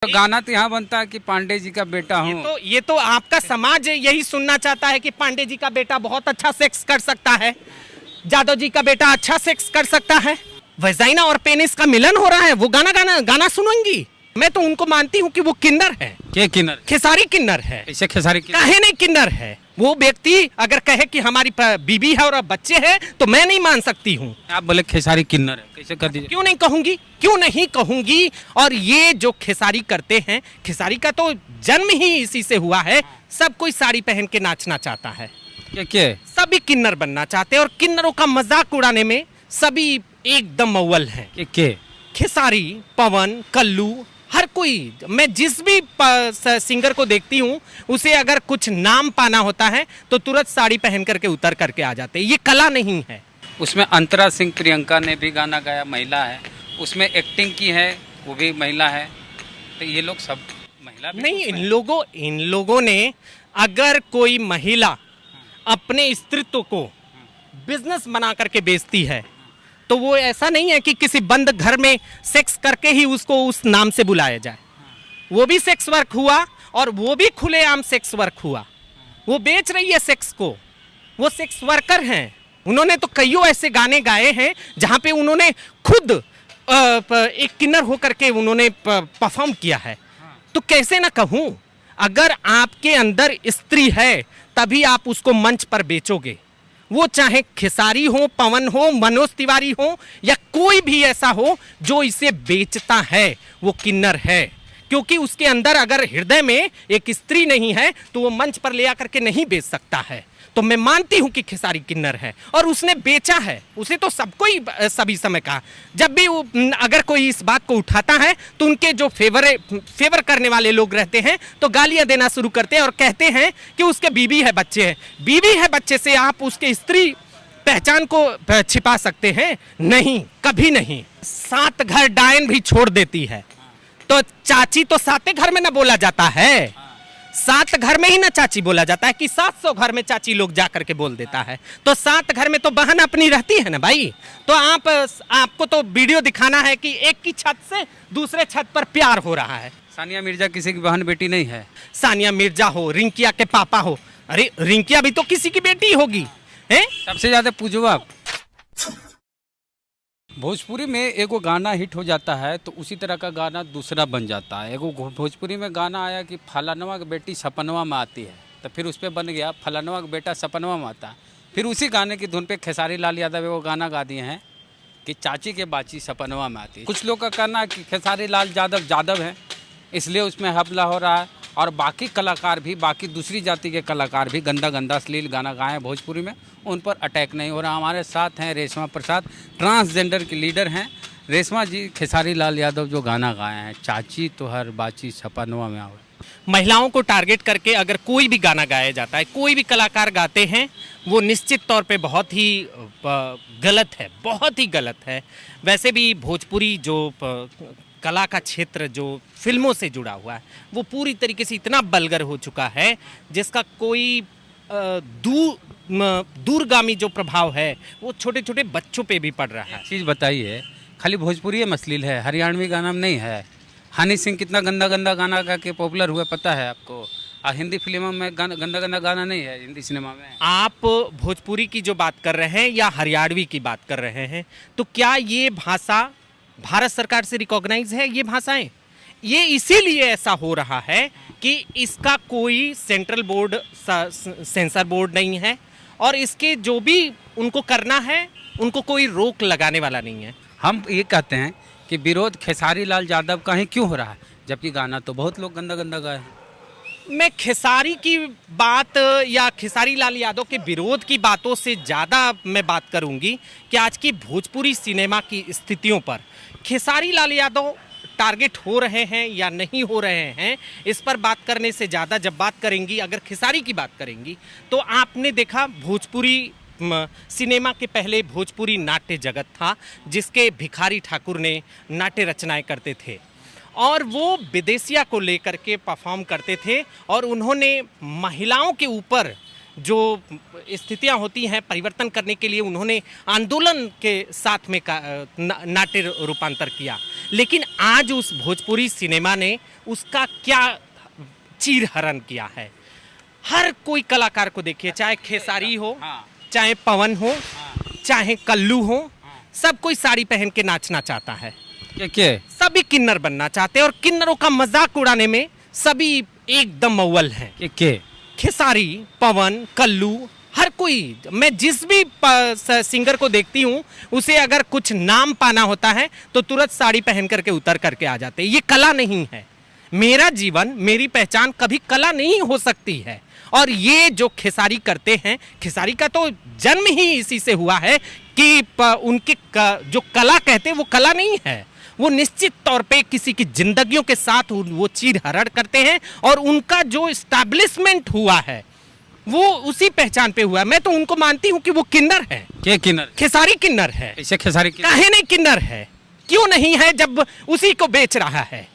तो गाना तो यहाँ बनता है कि पांडे जी का बेटा हूँ। ये तो आपका समाज यही सुनना चाहता है कि पांडे जी का बेटा बहुत अच्छा सेक्स कर सकता है, जादव जी का बेटा अच्छा सेक्स कर सकता है, वजाइना और पेनिस का मिलन हो रहा है, वो गाना सुनेंगी। मैं तो उनको मानती हूँ कि वो किन्नर है। क्या किन्नर? खेसारी किन्नर है। कैसे खेसारी किन्नर? काहे नहीं किन्नर है? वो व्यक्ति अगर कहे कि हमारी बीबी है और बच्चे हैं तो मैं नहीं मान सकती हूँ। आप बोले खेसारी किन्नर है, कैसे कर दीजिए? क्यों नहीं कहूंगी, क्यों नहीं कहूंगी। और ये जो खेसारी करते हैं, खेसारी का तो जन्म ही इसी से हुआ है। सब कोई साड़ी पहन के नाचना चाहता है, क्या सभी किन्नर बनना चाहते हैं और किन्नरों का मजाक उड़ाने में सभी एकदम अव्वल हैं। क्या खेसारी, पवन, कल्लू, हर कोई। मैं जिस भी सिंगर को देखती हूँ उसे अगर कुछ नाम पाना होता है तो तुरंत साड़ी पहन करके उतर करके आ जाते हैं। ये कला नहीं है। उसमें अंतरा सिंह प्रियंका ने भी गाना गाया, महिला है। उसमें एक्टिंग की है, वो भी महिला है। तो ये लोग सब महिला भी नहीं, इन लोगों ने अगर कोई महिला अपने स्त्रीत्व को बिजनेस बना करके बेचती है तो वो ऐसा नहीं है कि किसी बंद घर में सेक्स करके ही उसको उस नाम से बुलाया जाए। वो भी सेक्स वर्क हुआ और वो भी खुलेआम सेक्स वर्क हुआ। वो बेच रही है सेक्स को, वो सेक्स वर्कर हैं। उन्होंने तो कईयों ऐसे गाने गाए हैं जहां पे उन्होंने खुद एक किन्नर होकर के उन्होंने परफॉर्म किया है। तो कैसे ना कहूं, अगर आपके अंदर स्त्री है तभी आप उसको मंच पर बेचोगे। वो चाहे खेसारी हो, पवन हो, मनोज तिवारी हो या कोई भी ऐसा हो जो इसे बेचता है, वो किन्नर है। क्योंकि उसके अंदर अगर हृदय में एक स्त्री नहीं है तो वो मंच पर ले आकर के नहीं बेच सकता है। तो मैं मानती हूं कि खेसारी किन्नर है और उसने बेचा है। उसे तो सबको ही सभी समय कहा। जब भी अगर कोई इस बात को उठाता है तो उनके जो फेवर करने वाले लोग रहते हैं तो गालियां देना शुरू करते हैं और कहते हैं कि उसके बीवी है, बच्चे हैं। बीवी है, बच्चे से आप उसके स्त्री पहचान को छिपा सकते हैं? नहीं, कभी नहीं। 7 घर डायन भी छोड़ देती है तो चाची तो 7 घर में ना बोला जाता है, 7 घर में ही ना चाची बोला जाता है कि 700 घर में चाची लोग जा करके बोल देता है। तो 7 घर में तो बहन अपनी रहती है ना भाई। तो आपको तो वीडियो दिखाना है कि एक की छत से दूसरे छत पर प्यार हो रहा है। सानिया मिर्जा किसी की बहन बेटी नहीं है? सानिया मिर्जा हो, रिंकिया के पापा हो, अरे रिंकिया भी तो किसी की बेटी होगी है? सबसे ज्यादा पूछो आप। भोजपुरी में एगो गाना हिट हो जाता है तो उसी तरह का गाना दूसरा बन जाता है। एगो भोजपुरी में गाना आया कि फलानवा की बेटी सपनवा में आती है, तो फिर उस पर बन गया फलानवा का बेटा सपनवा में आता है। फिर उसी गाने की धुन पे खेसारी लाल यादव एगो गाना गा दिए हैं कि चाची के बाची सपनवा में आती है। कुछ लोग का कहना है कि खेसारी लाल यादव है इसलिए उसमें हमला हो रहा है, और बाकी कलाकार भी, बाकी दूसरी जाति के कलाकार भी गंदा अश्लील गाना गाए हैं भोजपुरी में, उन पर अटैक नहीं हो रहा। हमारे साथ हैं रेशमा प्रसाद, ट्रांसजेंडर की लीडर हैं। रेशमा जी, खेसारी लाल यादव जो गाना गाए हैं चाची तो हर बाची सपनवा में आवे, महिलाओं को टारगेट करके अगर कोई भी गाना गाया जाता है, कोई भी कलाकार गाते हैं, वो निश्चित तौर पे बहुत ही गलत है, बहुत ही गलत है। वैसे भी भोजपुरी जो कला का क्षेत्र जो फिल्मों से जुड़ा हुआ है वो पूरी तरीके से इतना बलगर हो चुका है जिसका कोई दूरगामी जो प्रभाव है वो छोटे छोटे बच्चों पे भी पड़ रहा है। चीज़ बताइए, खाली भोजपुरी में अश्लील है, हरियाणवी गाना में नहीं है। हनी सिंह कितना गंदा गाना गा के पॉपुलर हुआ पता है आपको? और हिंदी फिल्मों में गंदा गाना नहीं है हिंदी सिनेमा में। आप भोजपुरी की जो बात कर रहे हैं या हरियाणवी की बात कर रहे हैं, तो क्या ये भाषा भारत सरकार से रिकॉग्नाइज है? ये भाषाएं, ये इसीलिए ऐसा हो रहा है कि इसका कोई सेंट्रल बोर्ड, सेंसर बोर्ड नहीं है और इसके जो भी उनको करना है उनको कोई रोक लगाने वाला नहीं है। हम ये कहते हैं कि विरोध खेसारी लाल यादव का ही क्यों हो रहा है, जबकि गाना तो बहुत लोग गंदा गाए हैं। मैं खेसारी की बात या खेसारी लाल यादव के विरोध की बातों से ज़्यादा मैं बात करूंगी कि आज की भोजपुरी सिनेमा की स्थितियों पर खेसारी लाल यादव टारगेट हो रहे हैं या नहीं हो रहे हैं, इस पर बात करने से ज़्यादा जब बात करेंगी, अगर खेसारी की बात करेंगी, तो आपने देखा भोजपुरी सिनेमा के पहले भोजपुरी नाट्य जगत था जिसके भिखारी ठाकुर ने नाट्य रचनाएं करते थे और वो विदेशिया को लेकर के परफॉर्म करते थे और उन्होंने महिलाओं के ऊपर जो स्थितियां होती हैं परिवर्तन करने के लिए उन्होंने आंदोलन के साथ में नाट्य रूपांतर किया। लेकिन आज उस भोजपुरी सिनेमा ने उसका क्या चीरहरण किया है। हर कोई कलाकार को देखिए, चाहे खेसारी हो, हाँ। चाहे पवन हो, हाँ। चाहे कल्लू हो, सब कोई साड़ी पहन के नाचना चाहता है। के सभी किन्नर बनना चाहते हैं और किन्नरों का मजाक उड़ाने में सभी एकदम अव्वल हैं। के खेसारी, पवन, कल्लू, हर कोई, मैं जिस भी सिंगर को देखती हूँ उसे अगर कुछ नाम पाना होता है तो तुरंत साड़ी पहन करके उतर करके आ जाते हैं। ये कला नहीं है। मेरा जीवन, मेरी पहचान कभी कला नहीं हो सकती है। और ये जो खेसारी करते हैं, खेसारी का तो जन्म ही इसी से हुआ है कि उनके जो कला कहते हैं वो कला नहीं है। वो निश्चित तौर पे किसी की जिंदगियों के साथ वो चीरहरण करते हैं और उनका जो इस्टेब्लिशमेंट हुआ है वो उसी पहचान पे हुआ है। मैं तो उनको मानती हूँ कि वो किन्नर है। के किन्नर? खेसारी किन्नर है। ऐसे खेसारी काहे नहीं किन्नर है? क्यों नहीं है जब उसी को बेच रहा है?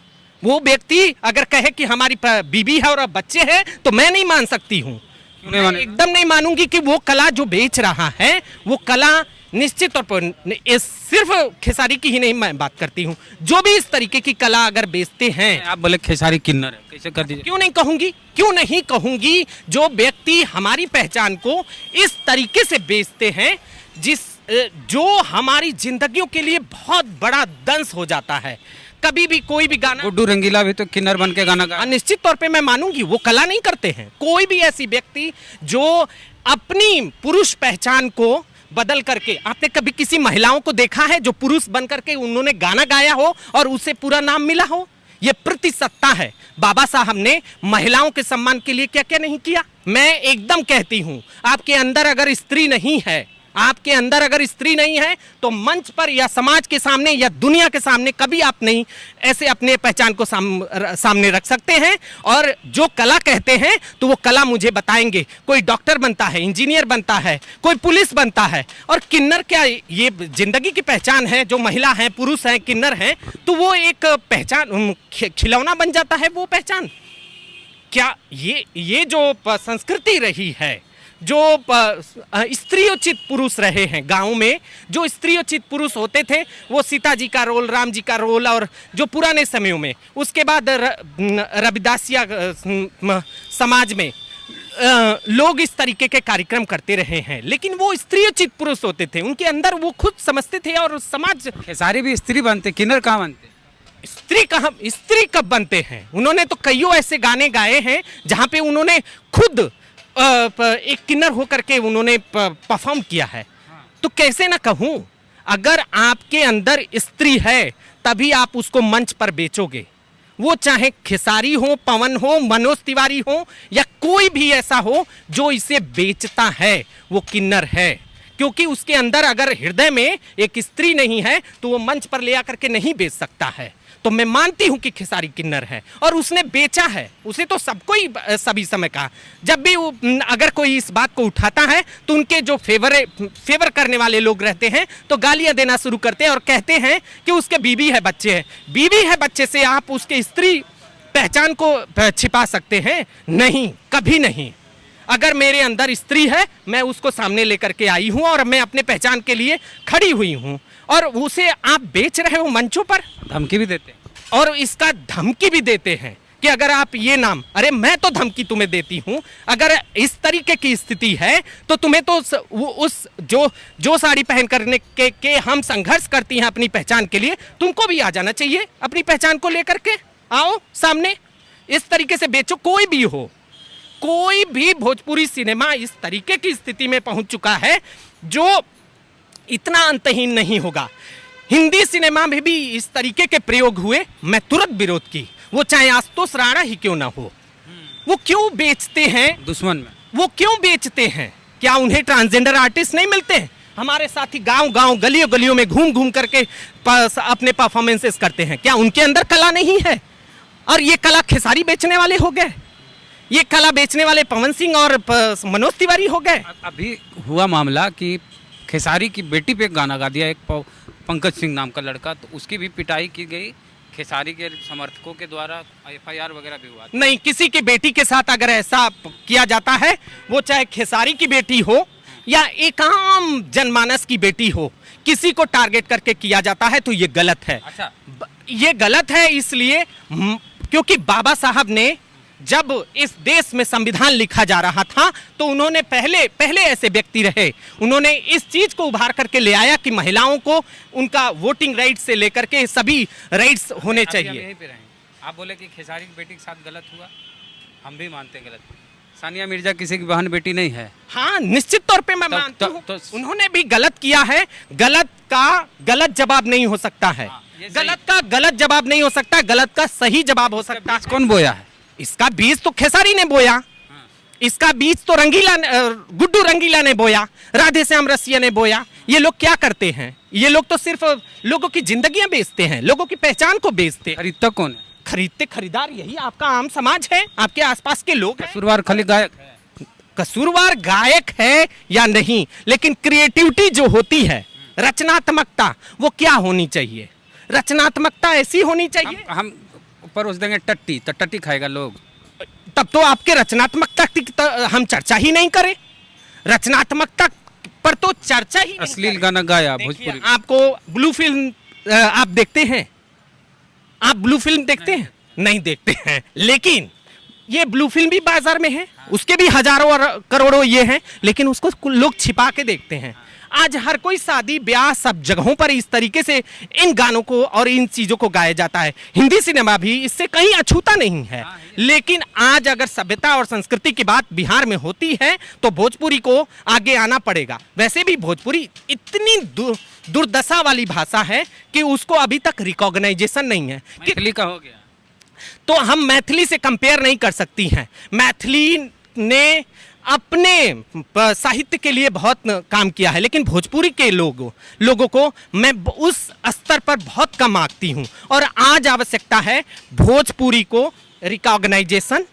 वो व्यक्ति अगर कहे कि हमारी बीबी है और बच्चे हैं तो मैं नहीं मान सकती हूँ। एकदम नहीं मानूंगी कि वो कला जो बेच रहा है वो कला निश्चित तौर पर सिर्फ खेसारी की ही नहीं मैं बात करती हूँ, जो भी इस तरीके की कला अगर बेचते हैं। आप बोले खेसारी किन्नर है, कैसे कर दीजिए? क्यों नहीं कहूंगी, क्यों नहीं कहूंगी? जो व्यक्ति हमारी पहचान को इस तरीके से बेचते हैं, जो हमारी जिंदगियों के लिए बहुत बड़ा दंश हो जाता है। कभी भी कोई भी गाना, गुड्डू रंगीला भी तो किन्नर बन के गाना गा। निश्चित तौर पे मैं मानूंगी वो कला नहीं करते हैं। कोई भी ऐसी व्यक्ति जो अपनी पुरुष पहचान को बदल करके, आपने कभी किसी महिलाओं को देखा है जो पुरुष बन करके उन्होंने गाना गाया हो और उसे पूरा नाम मिला हो? ये प्रतिसत्ता है। बाबा साहब ने महिलाओं के सम्मान के लिए क्या क्या नहीं किया। मैं एकदम कहती हूं, आपके अंदर अगर स्त्री नहीं है, आपके अंदर अगर स्त्री नहीं है तो मंच पर या समाज के सामने या दुनिया के सामने कभी आप नहीं ऐसे अपने पहचान को सामने रख सकते हैं। और जो कला कहते हैं तो वो कला मुझे बताएंगे। कोई डॉक्टर बनता है, इंजीनियर बनता है, कोई पुलिस बनता है। और किन्नर क्या ये जिंदगी की पहचान है? जो महिला हैं, पुरुष हैं, किन्नर हैं, तो वो एक पहचान, खिलौना बन जाता है वो पहचान। क्या ये जो संस्कृति रही है, जो स्त्रियोचित पुरुष रहे हैं गांव में, जो स्त्रियोचित पुरुष होते थे, वो सीता जी का रोल, राम जी का रोल, और जो पुराने समयों में उसके बाद रविदासिया समाज में लोग इस तरीके के कार्यक्रम करते रहे हैं, लेकिन वो स्त्रियोचित पुरुष होते थे। उनके अंदर वो खुद समझते थे और समाज। खेसारी भी स्त्री बनते, किन्नर कहाँ बनते? स्त्री कब बनते हैं? उन्होंने तो कईयों ऐसे गाने गाए हैं जहाँ पे उन्होंने खुद एक किन्नर होकर के उन्होंने परफॉर्म किया है। तो कैसे ना कहूं, अगर आपके अंदर स्त्री है तभी आप उसको मंच पर बेचोगे। वो चाहे खेसारी हो, पवन हो, मनोज तिवारी हो, या कोई भी ऐसा हो जो इसे बेचता है, वो किन्नर है। क्योंकि उसके अंदर अगर हृदय में एक स्त्री नहीं है तो वो मंच पर ले आकर के नहीं बेच सकता है। तो मैं मानती हूं कि खेसारी किन्नर है और उसने बेचा है। उसे तो सबको ही सभी समय का, जब भी अगर कोई इस बात को उठाता है तो उनके जो फेवर करने वाले लोग रहते हैं तो गालियां देना शुरू करते हैं और कहते हैं कि उसके बीवी है, बच्चे हैं। बीवी है, बच्चे से आप उसके स्त्री पहचान को छिपा सकते हैं? नहीं, कभी नहीं। अगर मेरे अंदर स्त्री है, मैं उसको सामने लेकर के आई हूं और मैं अपने पहचान के लिए खड़ी हुई हूं, और उसे आप बेच रहे हो मंचों पर। धमकी भी देते हैं और इसका धमकी भी देते हैं कि अगर आप ये नाम, अरे मैं तो धमकी तुम्हें देती हूं, अगर इस तरीके की स्थिति है तो तुम्हें तो उस जो साड़ी पहन करने के हम संघर्ष करती हैं अपनी पहचान के लिए, तुमको भी आ जाना चाहिए अपनी पहचान को लेकर के। आओ सामने, इस तरीके से बेचो। कोई भी हो, कोई भी भोजपुरी सिनेमा इस तरीके की स्थिति में पहुंच चुका है जो इतना अंतहीन नहीं होगा। हिंदी सिनेमा में भी इस तरीके के प्रयोग हुए, मैं तुरंत विरोध की। वो चाहे आशुतोष राणा ही क्यों ना हो। वो क्यों बेचते हैं दुश्मन में? वो क्यों बेचते हैं? क्या उन्हें ट्रांसजेंडर आर्टिस्ट नहीं मिलते हैं? हमारे साथी गांव-गांव, गलियों-गलियों में घूम घूम करके अपने परफॉर्मेंसेस करते हैं। क्या उनके अंदर कला नहीं है? और ये कला खेसारी बेचने वाले हो गए, ये कला बेचने वाले पवन सिंह और मनोज तिवारी हो गए। अभी हुआ मामला कि खेसारी की बेटी पे गाना गा दिया एक पंकज सिंह नाम का लड़का, तो उसकी भी पिटाई की गई खेसारी के समर्थकों के द्वारा, FIR वगैरह भी हुआ। नहीं, किसी की बेटी के साथ अगर ऐसा किया जाता है, वो चाहे खेसारी की बेटी हो या एक आम जनमानस की बेटी हो, किसी को टारगेट करके किया जाता है तो ये गलत है। अच्छा, ये गलत है इसलिए क्योंकि बाबा साहब ने जब इस देश में संविधान लिखा जा रहा था तो उन्होंने पहले ऐसे व्यक्ति रहे, उन्होंने इस चीज को उभार करके ले आया कि महिलाओं को उनका वोटिंग राइट से लेकर के सभी राइट्स होने चाहिए। यहीं पे रहें। आप बोले कि खेसारी की बेटी के साथ गलत हुआ, हम भी मानते हैं गलत। सानिया मिर्जा किसी की बहन बेटी नहीं है। हाँ, निश्चित तौर पे मैं मानता हूँ उन्होंने भी गलत किया है। गलत का गलत जवाब नहीं हो सकता है, गलत का गलत जवाब नहीं हो सकता, गलत का सही जवाब हो सकता है। कौन बोया है इसका बीज? तो खेसारी ने बोया। इसका बीज तो गुड्डू रंगीला ने बोया, राधे श्याम रसिया ने बोया। ये लोग क्या करते हैं? ये लोग तो सिर्फ लोगों की जिंदगियां बेचते हैं, लोगों की पहचान को बेचते हैं। खरीदता कौन है? खरीदते खरीदार यही आपका आम समाज है, आपके आसपास के लोग हैं। कसूरवार खाली गायक है। कसूरवार गायक है या नहीं, लेकिन क्रिएटिविटी जो होती है, रचनात्मकता, वो क्या होनी चाहिए? रचनात्मकता ऐसी होनी चाहिए। हम परोस देंगे टट्टी तो टट्टी खाएगा लोग। तब तो आपके रचनात्मकता की हम चर्चा ही नहीं करें। रचनात्मकता पर तो चर्चा ही नहीं। अश्लील गाना गाया भोजपुरी। आपको ब्लू फिल्म आप देखते हैं? आप ब्लू फिल्म देखते हैं? नहीं देखते हैं, लेकिन ये ब्लू फिल्म भी बाजार में है, उसके भी हजारों और करोड़ों ये हैं, लेकिन उसको लोग छिपा के देखते हैं। आज हर कोई शादी ब्याह सब जगहों पर इस तरीके से इन गानों को और इन चीजों को गाया जाता है। हिंदी सिनेमा भी इससे कहीं अछूता नहीं है। लेकिन आज अगर सभ्यता और संस्कृति की बात बिहार में होती है तो भोजपुरी को आगे आना पड़ेगा। वैसे भी भोजपुरी इतनी दुर्दशा वाली भाषा है कि उसको अभी तक रिकॉग्नाइजेशन नहीं है। मैथिली का हो गया तो हम मैथिली से कंपेयर नहीं कर सकती हैं। मैथिली ने अपने साहित्य के लिए बहुत काम किया है, लेकिन भोजपुरी के लोगों को मैं उस स्तर पर बहुत कम आंकती हूं। और आज आवश्यकता है भोजपुरी को रिकॉग्नाइजेशन,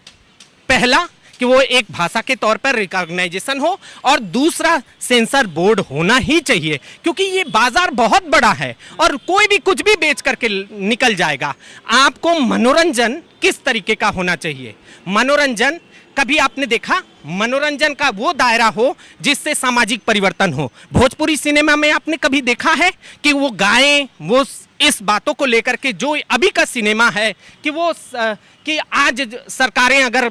पहला कि वो एक भाषा के तौर पर रिकॉग्नाइजेशन हो, और दूसरा सेंसर बोर्ड होना ही चाहिए, क्योंकि ये बाजार बहुत बड़ा है और कोई भी कुछ भी बेच करके निकल जाएगा। आपको मनोरंजन किस तरीके का होना चाहिए? मनोरंजन कभी आपने देखा मनोरंजन का वो दायरा हो जिससे सामाजिक परिवर्तन हो? भोजपुरी सिनेमा में आपने कभी देखा है कि वो गाएं, वो इस बातों को लेकर के जो अभी का सिनेमा है कि वो कि आज सरकारें अगर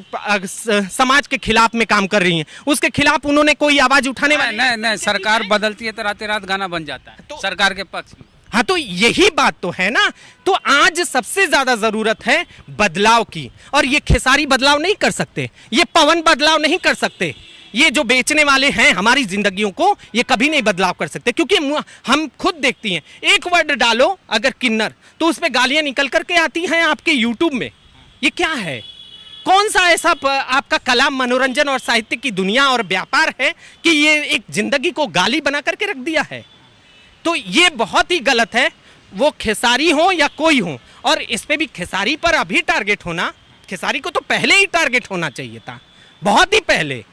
समाज के खिलाफ में काम कर रही हैं, उसके खिलाफ उन्होंने कोई आवाज उठाने वाली नहीं, सरकार बदलती है तो रात रात गाना बन जाता है तो सरकार के पक्ष में। हाँ, तो यही बात तो है ना। तो आज सबसे ज्यादा जरूरत है बदलाव की, और ये खेसारी बदलाव नहीं कर सकते, ये पवन बदलाव नहीं कर सकते, ये जो बेचने वाले हैं हमारी जिंदगियों को, ये कभी नहीं बदलाव कर सकते। क्योंकि हम खुद देखती हैं, एक वर्ड डालो अगर किन्नर तो उसमें गालियां निकल करके आती हैं आपके यूट्यूब में। ये क्या है? कौन सा ऐसा आपका कला, मनोरंजन और साहित्य की दुनिया और व्यापार है कि ये एक जिंदगी को गाली बना करके रख दिया है? तो ये बहुत ही गलत है, वो खेसारी हो या कोई हो। और इस पे भी खेसारी पर अभी टारगेट होना, खेसारी को तो पहले ही टारगेट होना चाहिए था, बहुत ही पहले।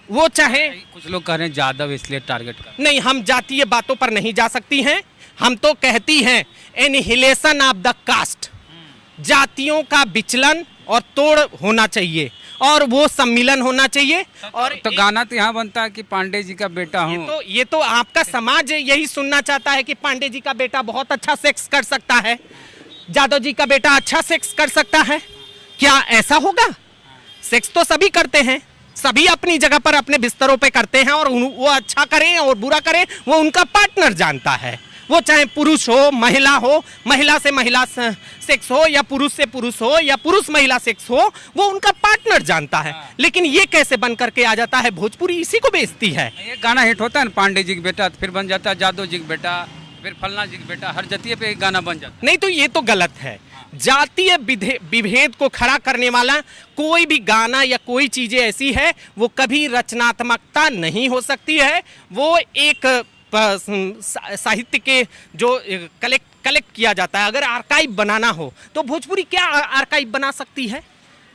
वो चाहे कुछ लोग कह रहे हैं जादव इसलिए टारगेट कर, नहीं, हम जातीय बातों पर नहीं जा सकती हैं। हम तो कहती हैं एनिहिलेशन ऑफ द कास्ट, जातियों का विचलन और तोड़ होना चाहिए, और वो सम्मिलन होना चाहिए। और तो गाना तो यहाँ बनता है कि पांडे जी का बेटा हूँ। ये तो आपका समाज यही सुनना चाहता है कि पांडे जी का बेटा बहुत अच्छा सेक्स कर सकता है, जादव जी का बेटा अच्छा सेक्स कर सकता है। क्या ऐसा होगा? सेक्स तो सभी करते हैं, सभी अपनी जगह पर अपने बिस्तरों पे करते हैं, और वो अच्छा करें और बुरा करें वो उनका पार्टनर जानता है। वो चाहे पुरुष हो, महिला से महिला सेक्स हो, या पुरुष से पुरुष हो, या पुरुष महिला सेक्स हो, वो उनका पार्टनर जानता है। लेकिन ये कैसे बन करके आ जाता है? भोजपुरी इसी को बेचती है। ये गाना हिट होता है ना, पांडे जी का बेटा, फिर बन जाता है जादव जी का बेटा, फिर फलना जी का बेटा, हर जतिये पे एक गाना बन जाता है। नहीं, तो ये तो गलत है। जातीय विभेद को खड़ा करने वाला कोई भी गाना या कोई चीजें ऐसी है, वो कभी रचनात्मकता नहीं हो सकती है। वो एक साहित्य के जो कलेक्ट किया जाता है। अगर आर्काइव बनाना हो तो भोजपुरी क्या आर्काइव बना सकती है?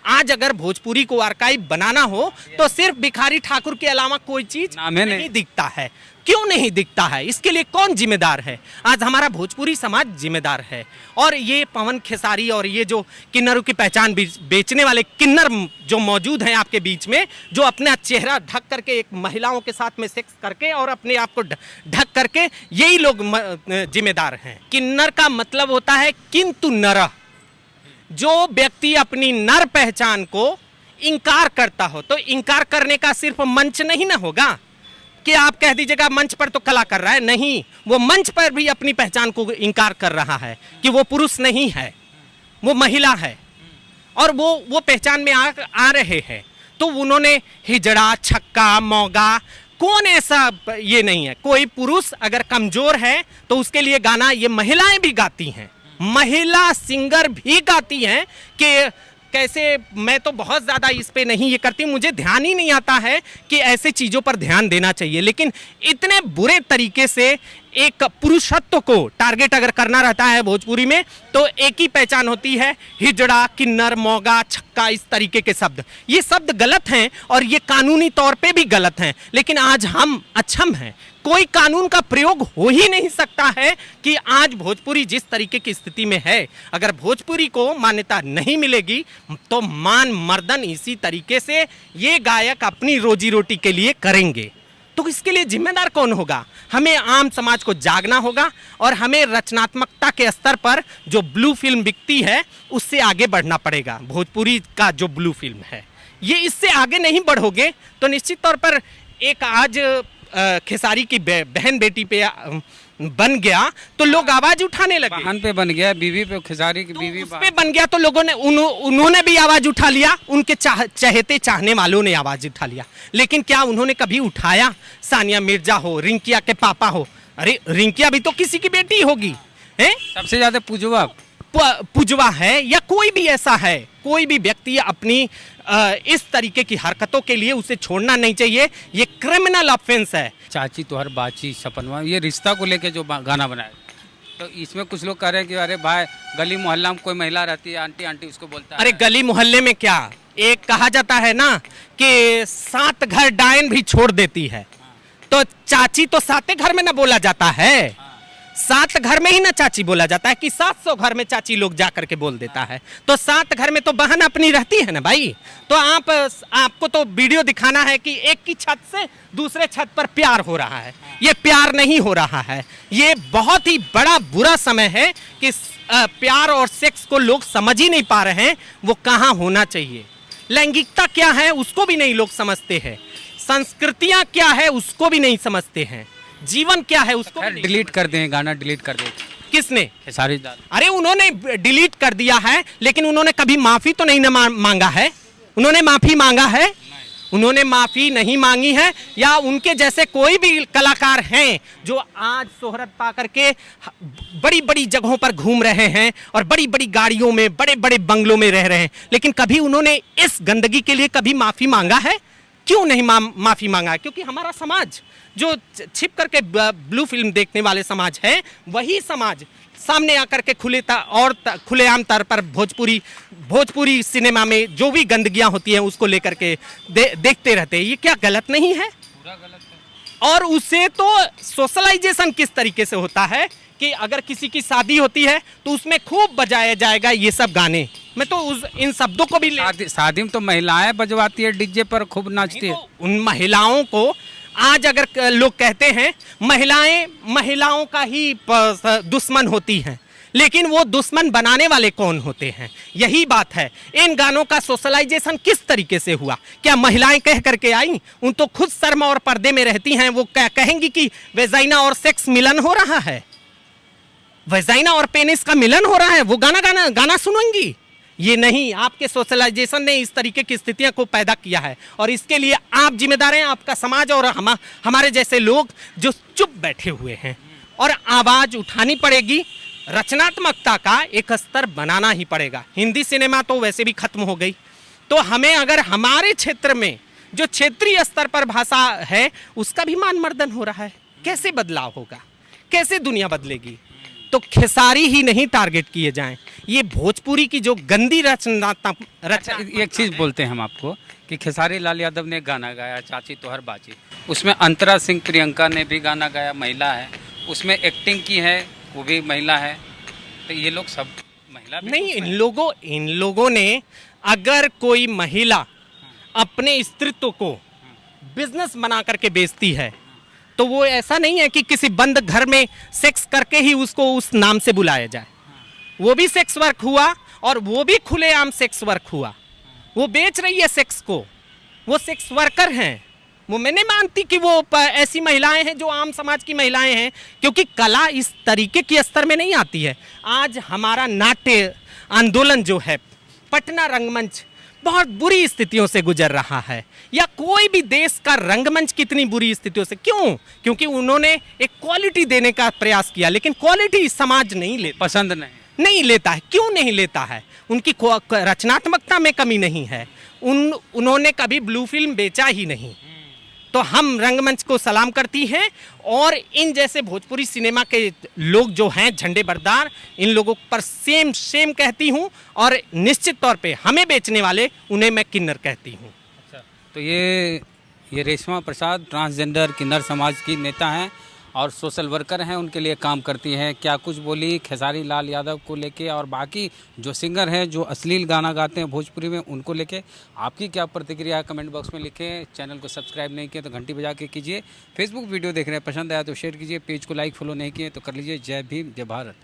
आज अगर भोजपुरी को आर्काइव बनाना हो तो सिर्फ भिखारी ठाकुर के अलावा कोई चीज नहीं दिखता है। क्यों नहीं दिखता है? इसके लिए कौन जिम्मेदार है? आज हमारा भोजपुरी समाज जिम्मेदार है। और ये पवन खेसारी और ये जो किन्नरों की पहचान बेचने वाले किन्नर जो मौजूद हैं आपके बीच में, जो अपना चेहरा ढक करके एक महिलाओं के साथ में सेक्स करके और अपने आप को ढक करके, यही लोग जिम्मेदार हैं। किन्नर का मतलब होता है किंतु नरः, जो व्यक्ति अपनी नर पहचान को इंकार करता हो, तो इंकार करने का सिर्फ मंच नहीं ना होगा कि आप कह दीजिएगा मंच पर तो कला कर रहा है, नहीं, वो मंच पर भी अपनी पहचान को इंकार कर रहा है कि वो पुरुष नहीं है, वो महिला है, और वो पहचान में आ रहे हैं। तो उन्होंने हिजड़ा, छक्का, मौगा, कौन ऐसा ये नहीं है। कोई पुरुष अगर कमजोर है तो उसके लिए गाना ये महिलाएं भी गाती हैं, महिला सिंगर भी गाती हैं कि कैसे। मैं तो बहुत ज़्यादा इस पे नहीं ये करती, मुझे ध्यान ही नहीं आता है कि ऐसे चीज़ों पर ध्यान देना चाहिए, लेकिन इतने बुरे तरीके से एक पुरुषत्व को टारगेट अगर करना रहता है भोजपुरी में, तो एक ही पहचान होती है, हिजड़ा, किन्नर, मौगा, छक्का, इस तरीके के शब्द। ये शब्द गलत हैं और ये कानूनी तौर पे भी गलत हैं, लेकिन आज हम अक्षम हैं, कोई कानून का प्रयोग हो ही नहीं सकता है कि आज भोजपुरी जिस तरीके की स्थिति में है, अगर भोजपुरी को मान्यता नहीं मिलेगी तो मान मर्दन इसी तरीके से ये गायक अपनी रोजी रोटी के लिए करेंगे। तो इसके लिए जिम्मेदार कौन होगा? हमें आम समाज को जागना होगा और हमें रचनात्मकता के स्तर पर जो ब्लू फिल्म बिकती है उससे आगे बढ़ना पड़ेगा। भोजपुरी का जो ब्लू फिल्म है, ये इससे आगे नहीं बढ़ोगे तो निश्चित तौर पर एक आज खेसारी की बहन बेटी पे बन गया तो लोग आवाज उठाने लगे, बहन पे बन गया, बीवी पे, खेसारी की बीवी पे बन गया तो लोगों ने उन्होंने भी आवाज उठा लिया, उनके चहेते चाहने वालों ने आवाज उठा लिया। लेकिन क्या उन्होंने कभी उठाया? सानिया मिर्जा हो, रिंकिया के पापा हो, अरे रिंकिया भी तो किसी की बेटी होगी, है? सबसे ज्यादा पुजवा है या कोई भी ऐसा है, कोई भी व्यक्ति अपनी इस तरीके की हरकतों के लिए उसे छोड़ना नहीं चाहिए, ये क्रिमिनल ऑफेंस है। चाची तो हर बाची सपनवा, ये रिश्ता को लेके जो गाना बनाया, तो इसमें कुछ लोग कह रहे हैं कि अरे भाई गली मोहल्ला में कोई महिला रहती है, आंटी आंटी उसको बोलता है। अरे गली मोहल्ले में क्या, एक कहा जाता है ना कि 7 घर डायन भी छोड़ देती है, तो चाची तो 7 घर में ना बोला जाता है, 7 घर में ही ना चाची बोला जाता है कि 700 घर में चाची लोग जा करके बोल देता है। तो 7 घर में तो बहन अपनी रहती है ना भाई। तो आपको तो वीडियो दिखाना है कि एक की छत से दूसरे छत पर प्यार हो रहा है, ये प्यार नहीं हो रहा है। ये बहुत ही बड़ा बुरा समय है कि प्यार और सेक्स को लोग समझ ही नहीं पा रहे हैं, वो कहाँ होना चाहिए। लैंगिकता क्या है उसको भी नहीं लोग समझते हैं, संस्कृतियां क्या है उसको भी नहीं समझते हैं, जीवन क्या है उसको डिलीट कर दें, गाना डिलीट कर दें। किसने? खेसारी। अरे उन्होंने डिलीट कर दिया है, लेकिन उन्होंने कभी माफी तो नहीं मांगा है। उन्होंने माफी मांगा है? उन्होंने माफी नहीं मांगी है। या उनके जैसे कोई भी कलाकार हैं जो आज शोहरत पा करके बड़ी बड़ी जगहों पर घूम रहे हैं और बड़ी बड़ी गाड़ियों में, बड़े बड़े बंगलों में रह रहे हैं, लेकिन कभी उन्होंने इस गंदगी के लिए कभी माफी मांगा है? क्यों नहीं माफी मांगा? क्योंकि हमारा समाज जो छिप करके ब्लू फिल्म देखने वाले समाज है, वही समाज सामने आकर के खुलेआम तौर पर भोजपुरी सिनेमा में जो भी गंदगियां होती हैं उसको लेकर के देखते रहते हैं। ये क्या गलत नहीं है? पूरा गलत है। और उससे तो सोशलाइजेशन किस तरीके से होता है कि अगर किसी की शादी होती है तो उसमें खूब बजाया जाएगा ये सब गाने। मैं तो इन शब्दों को भी शादी में तो महिलाएं बजवाती है, डीजे पर खूब नाचती है। तो उन महिलाओं को आज अगर लोग कहते हैं महिलाओं का ही दुश्मन होती हैं, लेकिन वो दुश्मन बनाने वाले कौन होते हैं? यही बात है। इन गानों का सोशलाइजेशन किस तरीके से हुआ? क्या महिलाएं कह करके आई? उन तो खुद शर्म और पर्दे में रहती हैं, वो क्या कहेंगी कि वेजाइना और सेक्स मिलन हो रहा है, वेजाइना और पेनिस का मिलन हो रहा है, वो गाना सुनेंगी? ये नहीं, आपके सोशलाइजेशन ने इस तरीके की स्थितियां को पैदा किया है और इसके लिए आप जिम्मेदार हैं, आपका समाज और हमारे जैसे लोग जो चुप बैठे हुए हैं। और आवाज उठानी पड़ेगी, रचनात्मकता का एक स्तर बनाना ही पड़ेगा। हिंदी सिनेमा तो वैसे भी खत्म हो गई, तो हमें अगर हमारे क्षेत्र में जो क्षेत्रीय स्तर पर भाषा है उसका भी मान मर्दन हो रहा है, कैसे बदलाव होगा? कैसे दुनिया बदलेगी? तो खेसारी ही नहीं टारगेट किए जाएं, ये भोजपुरी की जो गंदी एक चीज़ बोलते हैं हम आपको कि खेसारी लाल यादव ने गाना गाया चाची तो हर बाची, उसमें अंतरा सिंह प्रियंका ने भी गाना गाया, महिला है, उसमें एक्टिंग की है वो भी महिला है। तो ये लोग सब महिला भी नहीं, इन लोगों ने अगर कोई महिला अपने अस्तित्व को बिजनेस बना करके बेचती है तो वो ऐसा नहीं है कि किसी बंद घर में सेक्स करके ही उसको उस नाम से बुलाया जाए। वो भी सेक्स वर्क हुआ और वो भी खुलेआम सेक्स वर्क हुआ। वो बेच रही है सेक्स को, वो सेक्स वर्कर हैं। वो मैं नहीं मानती कि वो ऐसी महिलाएं हैं जो आम समाज की महिलाएं हैं, क्योंकि कला इस तरीके की स्तर में नहीं आती है। आज हमारा नाट्य आंदोलन जो है, पटना रंगमंच बहुत बुरी स्थितियों से गुजर रहा है, या कोई भी देश का रंगमंच कितनी बुरी स्थितियों से, क्यों? क्योंकि उन्होंने एक क्वालिटी देने का प्रयास किया, लेकिन क्वालिटी समाज नहीं लेता, पसंद नहीं लेता है। क्यों नहीं लेता है? उनकी रचनात्मकता में कमी नहीं है, उन्होंने कभी ब्लू फिल्म बेचा ही नहीं। तो हम रंगमंच को सलाम करती हैं, और इन जैसे भोजपुरी सिनेमा के लोग जो हैं झंडे बरदार, इन लोगों पर सेम कहती हूं, और निश्चित तौर पे हमें बेचने वाले उन्हें मैं किन्नर कहती हूं। अच्छा, तो ये रेशमा प्रसाद ट्रांसजेंडर किन्नर समाज की नेता हैं और सोशल वर्कर हैं, उनके लिए काम करती हैं। क्या कुछ बोली खेसारी लाल यादव को लेके, और बाकी जो सिंगर हैं जो अश्लील गाना गाते हैं भोजपुरी में, उनको लेके आपकी क्या प्रतिक्रिया है कमेंट बॉक्स में लिखें। चैनल को सब्सक्राइब नहीं किया तो घंटी बजा के कीजिए। फेसबुक वीडियो देख रहे हैं, पसंद आया तो शेयर कीजिए। पेज को लाइक फॉलो नहीं किए तो कर लीजिए। जय भीम, जय भारत।